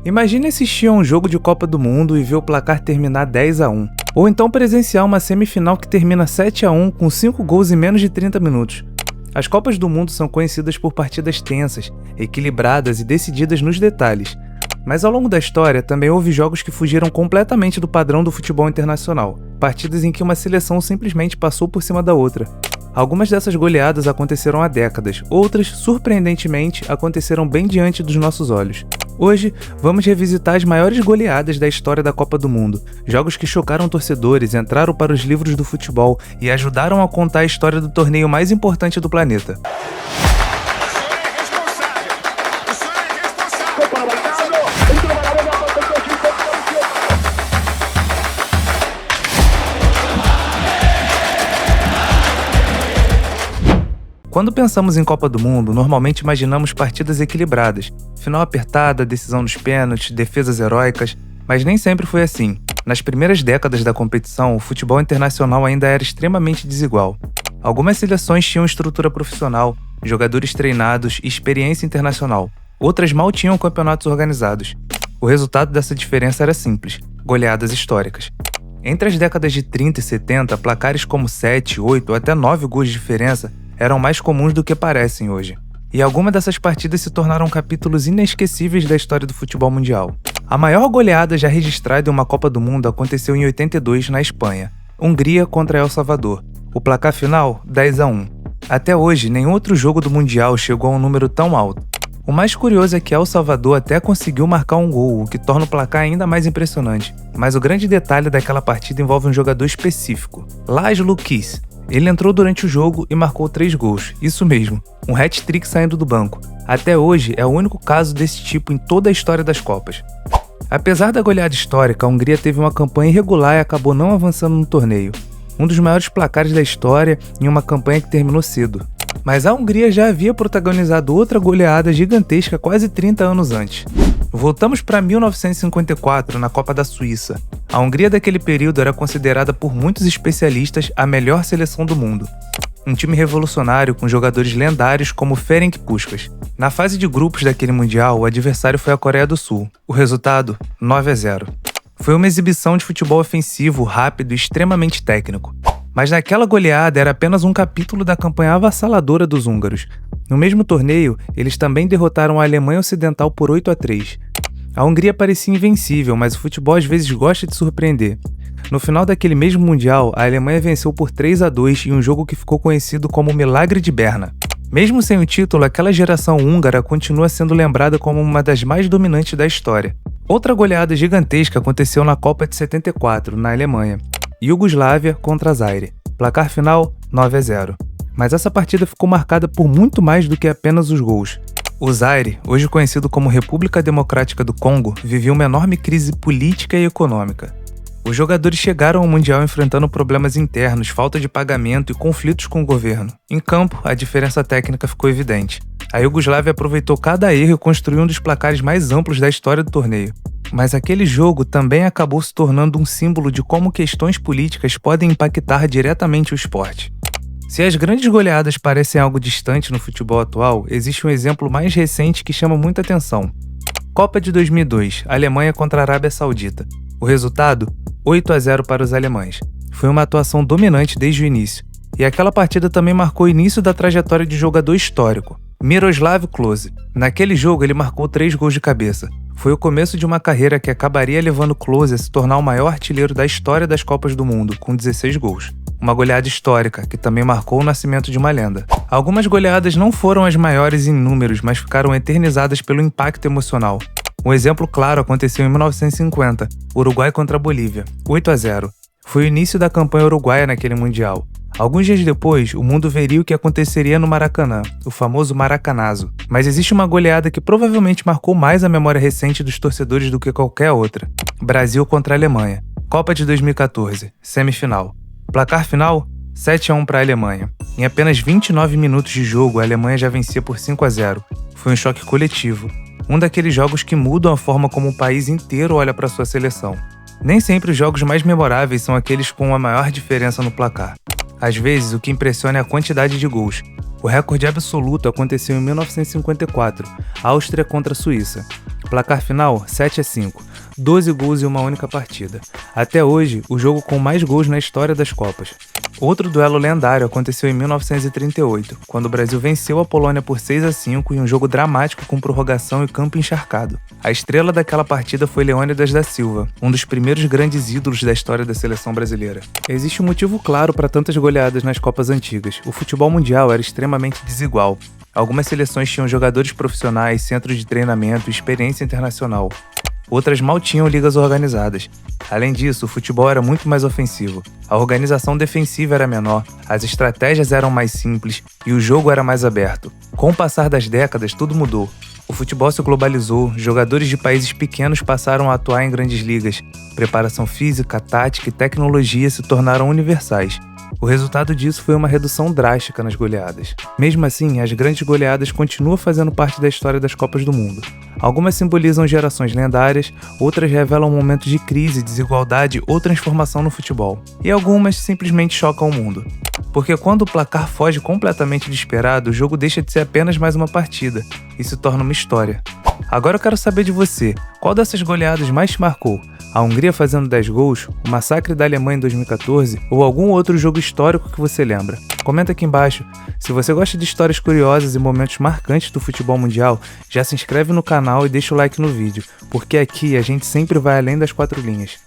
Imagine assistir a um jogo de Copa do Mundo e ver o placar terminar 10-1. Ou então presenciar uma semifinal que termina 7-1 com 5 gols em menos de 30 minutos. As Copas do Mundo são conhecidas por partidas tensas, equilibradas e decididas nos detalhes. Mas ao longo da história também houve jogos que fugiram completamente do padrão do futebol internacional. Partidas em que uma seleção simplesmente passou por cima da outra. Algumas dessas goleadas aconteceram há décadas, outras, surpreendentemente, aconteceram bem diante dos nossos olhos. Hoje, vamos revisitar as maiores goleadas da história da Copa do Mundo, jogos que chocaram torcedores, entraram para os livros do futebol e ajudaram a contar a história do torneio mais importante do planeta. Quando pensamos em Copa do Mundo, normalmente imaginamos partidas equilibradas, final apertada, decisão dos pênaltis, defesas heróicas, mas nem sempre foi assim. Nas primeiras décadas da competição, o futebol internacional ainda era extremamente desigual. Algumas seleções tinham estrutura profissional, jogadores treinados e experiência internacional. Outras mal tinham campeonatos organizados. O resultado dessa diferença era simples: goleadas históricas. Entre as décadas de 30 e 70, placares como 7, 8 ou até 9 gols de diferença eram mais comuns do que parecem hoje. E algumas dessas partidas se tornaram capítulos inesquecíveis da história do futebol mundial. A maior goleada já registrada em uma Copa do Mundo aconteceu em 82 na Espanha, Hungria contra El Salvador. O placar final, 10-1. Até hoje, nenhum outro jogo do Mundial chegou a um número tão alto. O mais curioso é que El Salvador até conseguiu marcar um gol, o que torna o placar ainda mais impressionante. Mas o grande detalhe daquela partida envolve um jogador específico, Laszlo Kiss. Ele entrou durante o jogo e marcou 3 gols, isso mesmo, um hat-trick saindo do banco. Até hoje é o único caso desse tipo em toda a história das Copas. Apesar da goleada histórica, a Hungria teve uma campanha irregular e acabou não avançando no torneio. Um dos maiores placares da história em uma campanha que terminou cedo. Mas a Hungria já havia protagonizado outra goleada gigantesca quase 30 anos antes. Voltamos para 1954, na Copa da Suíça. A Hungria daquele período era considerada por muitos especialistas a melhor seleção do mundo. Um time revolucionário com jogadores lendários como Ferenc Puskás. Na fase de grupos daquele Mundial, o adversário foi a Coreia do Sul. O resultado? 9-0. Foi uma exibição de futebol ofensivo, rápido e extremamente técnico. Mas naquela goleada era apenas um capítulo da campanha avassaladora dos húngaros. No mesmo torneio, eles também derrotaram a Alemanha Ocidental por 8-3. A Hungria parecia invencível, mas o futebol às vezes gosta de surpreender. No final daquele mesmo Mundial, a Alemanha venceu por 3-2 em um jogo que ficou conhecido como o Milagre de Berna. Mesmo sem o título, aquela geração húngara continua sendo lembrada como uma das mais dominantes da história. Outra goleada gigantesca aconteceu na Copa de 74, na Alemanha. Iugoslávia contra Zaire. Placar final, 9-0. Mas essa partida ficou marcada por muito mais do que apenas os gols. O Zaire, hoje conhecido como República Democrática do Congo, vivia uma enorme crise política e econômica. Os jogadores chegaram ao Mundial enfrentando problemas internos, falta de pagamento e conflitos com o governo. Em campo, a diferença técnica ficou evidente. A Iugoslávia aproveitou cada erro e construiu um dos placares mais amplos da história do torneio. Mas aquele jogo também acabou se tornando um símbolo de como questões políticas podem impactar diretamente o esporte. Se as grandes goleadas parecem algo distante no futebol atual, existe um exemplo mais recente que chama muita atenção. Copa de 2002, Alemanha contra a Arábia Saudita. O resultado? 8-0 para os alemães. Foi uma atuação dominante desde o início. E aquela partida também marcou o início da trajetória de jogador histórico, Miroslav Klose. Naquele jogo ele marcou 3 gols de cabeça. Foi o começo de uma carreira que acabaria levando Klose a se tornar o maior artilheiro da história das Copas do Mundo, com 16 gols. Uma goleada histórica, que também marcou o nascimento de uma lenda. Algumas goleadas não foram as maiores em números, mas ficaram eternizadas pelo impacto emocional. Um exemplo claro aconteceu em 1950, Uruguai contra a Bolívia, 8-0. Foi o início da campanha uruguaia naquele Mundial. Alguns dias depois, o mundo veria o que aconteceria no Maracanã, o famoso Maracanazo. Mas existe uma goleada que provavelmente marcou mais a memória recente dos torcedores do que qualquer outra. Brasil contra a Alemanha. Copa de 2014, semifinal. Placar final? 7-1 para a Alemanha. Em apenas 29 minutos de jogo, a Alemanha já vencia por 5-0. Foi um choque coletivo. Um daqueles jogos que mudam a forma como o país inteiro olha para sua seleção. Nem sempre os jogos mais memoráveis são aqueles com a maior diferença no placar. Às vezes, o que impressiona é a quantidade de gols. O recorde absoluto aconteceu em 1954, Áustria contra a Suíça. Placar final 7-5, 12 gols em uma única partida. Até hoje, o jogo com mais gols na história das Copas. Outro duelo lendário aconteceu em 1938, quando o Brasil venceu a Polônia por 6-5 em um jogo dramático com prorrogação e campo encharcado. A estrela daquela partida foi Leônidas da Silva, um dos primeiros grandes ídolos da história da seleção brasileira. Existe um motivo claro para tantas goleadas nas Copas antigas. O futebol mundial era extremamente desigual. Algumas seleções tinham jogadores profissionais, centros de treinamento e experiência internacional. Outras mal tinham ligas organizadas. Além disso, o futebol era muito mais ofensivo. A organização defensiva era menor, as estratégias eram mais simples e o jogo era mais aberto. Com o passar das décadas, tudo mudou. O futebol se globalizou, jogadores de países pequenos passaram a atuar em grandes ligas. Preparação física, tática e tecnologia se tornaram universais. O resultado disso foi uma redução drástica nas goleadas. Mesmo assim, as grandes goleadas continuam fazendo parte da história das Copas do Mundo. Algumas simbolizam gerações lendárias, outras revelam momentos de crise, desigualdade ou transformação no futebol. E algumas simplesmente chocam o mundo. Porque quando o placar foge completamente do esperado, o jogo deixa de ser apenas mais uma partida e se torna uma história. Agora eu quero saber de você, qual dessas goleadas mais te marcou? A Hungria fazendo 10 gols, o massacre da Alemanha em 2014 ou algum outro jogo histórico que você lembra? Comenta aqui embaixo. Se você gosta de histórias curiosas e momentos marcantes do futebol mundial, já se inscreve no canal e deixa o like no vídeo, porque aqui a gente sempre vai além das 4 linhas.